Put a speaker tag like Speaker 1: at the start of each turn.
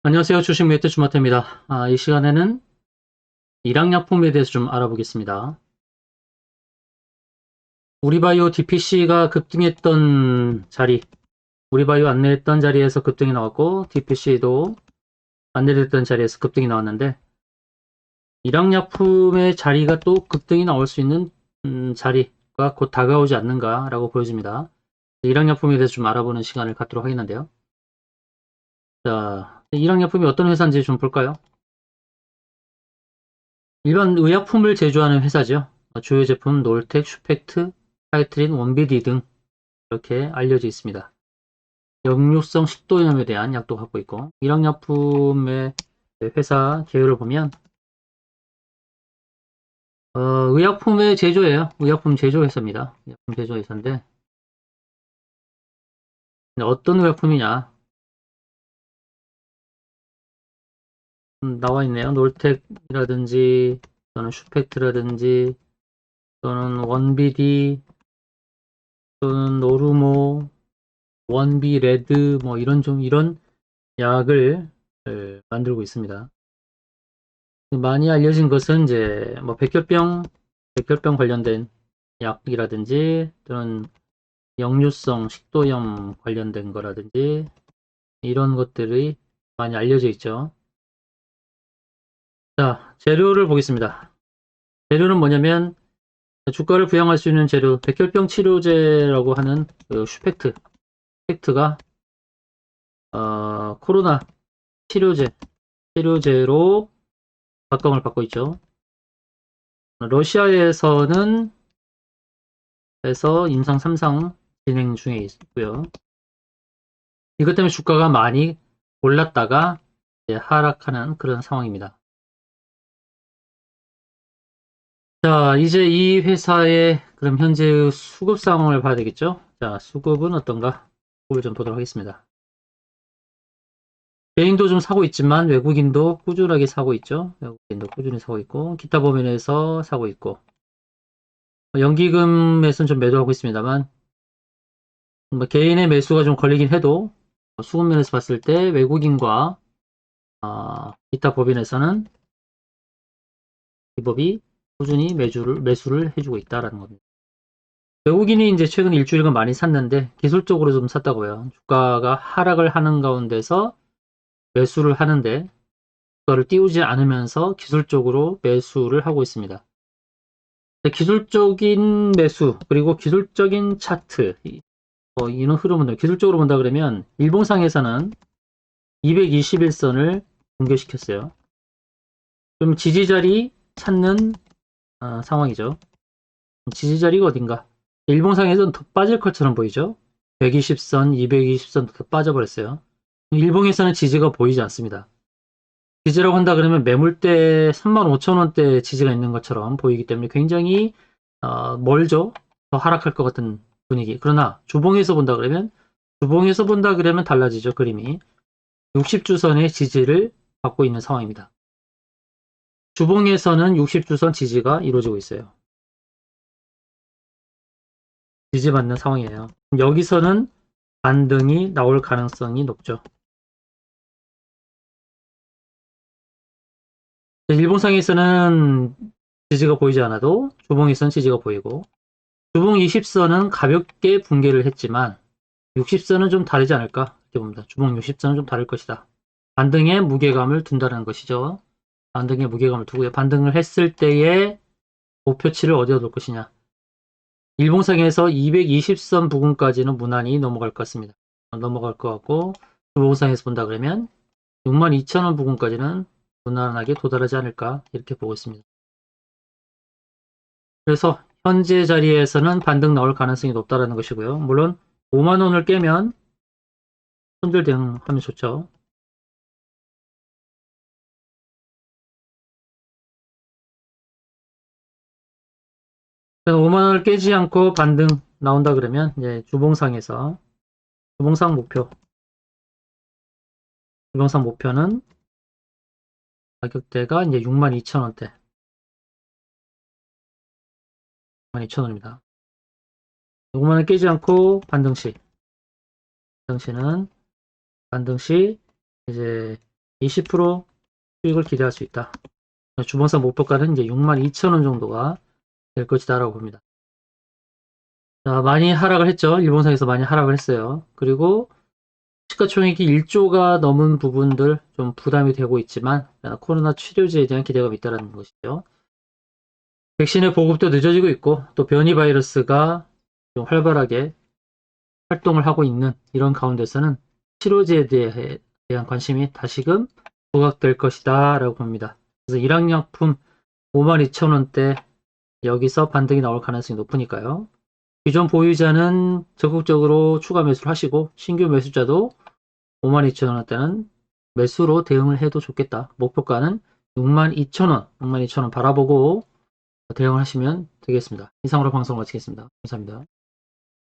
Speaker 1: 안녕하세요. 주식 매트 주마태입니다. 이 시간에는 일양약품에 대해서 좀 알아보겠습니다. 우리바이오 DPC가 급등했던 자리, 우리바이오 안내했던 자리에서 급등이 나왔고, DPC도 안내됐던 자리에서 급등이 나왔는데, 일양약품의 자리가 또 급등이 나올 수 있는 자리가 곧 다가오지 않는가라고 보여집니다. 일양약품에 대해서 좀 알아보는 시간을 갖도록 하겠는데요. 자, 일양약품이 어떤 회사인지 좀 볼까요? 일반 의약품을 제조하는 회사죠. 주요 제품 놀텍, 슈펙트, 하이트린, 원비디 등 이렇게 알려져 있습니다. 역류성 식도염에 대한 약도 갖고 있고, 일양약품의 회사 계열을 보면 의약품의 제조예요. 의약품 제조 회사입니다. 의약품 제조 회사인데 어떤 의약품이냐 나와 있네요. 놀텍이라든지 또는 슈펙트라든지 또는 원비디 또는 노르모 원비 레드 뭐 이런 약을 만들고 있습니다. 많이 알려진 것은 이제 뭐 백혈병 관련된 약이라든지 또는 역류성 식도염 관련된 거라든지 이런 것들이 많이 알려져 있죠. 자, 재료를 보겠습니다. 재료는 뭐냐면 주가를 부양할 수 있는 재료, 백혈병 치료제라고 하는 그 슈펙트가 코로나 치료제로 각광을 받고 있죠. 러시아에서는 임상 3상 진행 중에 있고요. 이것 때문에 주가가 많이 올랐다가 이제 하락하는 그런 상황입니다. 자, 이제 이 회사의 그럼 현재의 수급 상황을 봐야 되겠죠? 자, 수급은 어떤가? 수급을 좀 보도록 하겠습니다. 개인도 좀 사고 있지만 외국인도 꾸준하게 사고 있죠. 외국인도 꾸준히 사고 있고 기타 범위에서 사고 있고 연기금에서는 좀 매도하고 있습니다만 뭐 개인의 매수가 좀 걸리긴 해도 수급면에서 봤을 때 외국인과 기타 법인에서는 이 법이 꾸준히 매수를 해주고 있다라는 겁니다. 외국인이 이제 최근 일주일간 많이 샀는데 기술적으로 좀 샀다고요. 주가가 하락을 하는 가운데서 매수를 하는데 그거를 띄우지 않으면서 기술적으로 매수를 하고 있습니다. 기술적인 매수 그리고 기술적인 차트 이런 흐름은 기술적으로 본다 그러면 일봉상에서는 221선을 붕괴시켰어요. 좀 지지자리 찾는 상황이죠. 지지자리가 어딘가? 일봉상에서는 더 빠질 것처럼 보이죠? 120선, 220선 더 빠져버렸어요. 일봉에서는 지지가 보이지 않습니다. 지지라고 한다 그러면 매물대 35,000원대 지지가 있는 것처럼 보이기 때문에 굉장히 멀죠? 더 하락할 것 같은 분위기. 그러나 주봉에서 본다 그러면 달라지죠, 그림이. 60주선의 지지를 받고 있는 상황입니다. 주봉에서는 60주선 지지가 이루어지고 있어요. 지지받는 상황이에요. 여기서는 반등이 나올 가능성이 높죠. 일봉상에서는 지지가 보이지 않아도 주봉에서는 지지가 보이고 주봉 20선은 가볍게 붕괴를 했지만 60선은 좀 다르지 않을까 이렇게 봅니다. 주봉 60선은 좀 다를 것이다. 반등에 무게감을 둔다는 것이죠. 반등에 무게감을 두고요. 반등을 했을 때의 목표치를 어디다 둘 것이냐. 일봉상에서 220선 부근까지는 무난히 넘어갈 것 같습니다. 넘어갈 것 같고 주봉상에서 본다 그러면 62,000원 부근까지는 무난하게 도달하지 않을까 이렇게 보고 있습니다. 그래서 현재 자리에서는 반등 나올 가능성이 높다는 것이고요. 물론 5만원을 깨면 손절 대응하면 좋죠. 5만원을 깨지 않고 반등 나온다 그러면 이제 주봉상 목표는 가격대가 이제 62,000원대 62,000원입니다. 5만원 깨지 않고 반등시 이제 20% 수익을 기대할 수 있다. 주봉상 목표가는 이제 62,000원 정도가 될 것이다 라고 봅니다. 자, 많이 하락을 했죠. 일본상에서 많이 하락을 했어요. 그리고 시가총액이 1조가 넘은 부분들 좀 부담이 되고 있지만 코로나 치료제에 대한 기대감이 있다는 것이죠. 백신의 보급도 늦어지고 있고 또 변이 바이러스가 좀 활발하게 활동을 하고 있는 이런 가운데서는 치료제에 대한 관심이 다시금 부각될 것이다 라고 봅니다. 그래서 일학약품 52,000원대 여기서 반등이 나올 가능성이 높으니까요. 기존 보유자는 적극적으로 추가 매수를 하시고 신규 매수자도 52,000원대는 매수로 대응을 해도 좋겠다. 목표가는 62,000원, 62,000원 바라보고 대응을 하시면 되겠습니다. 이상으로 방송 마치겠습니다. 감사합니다.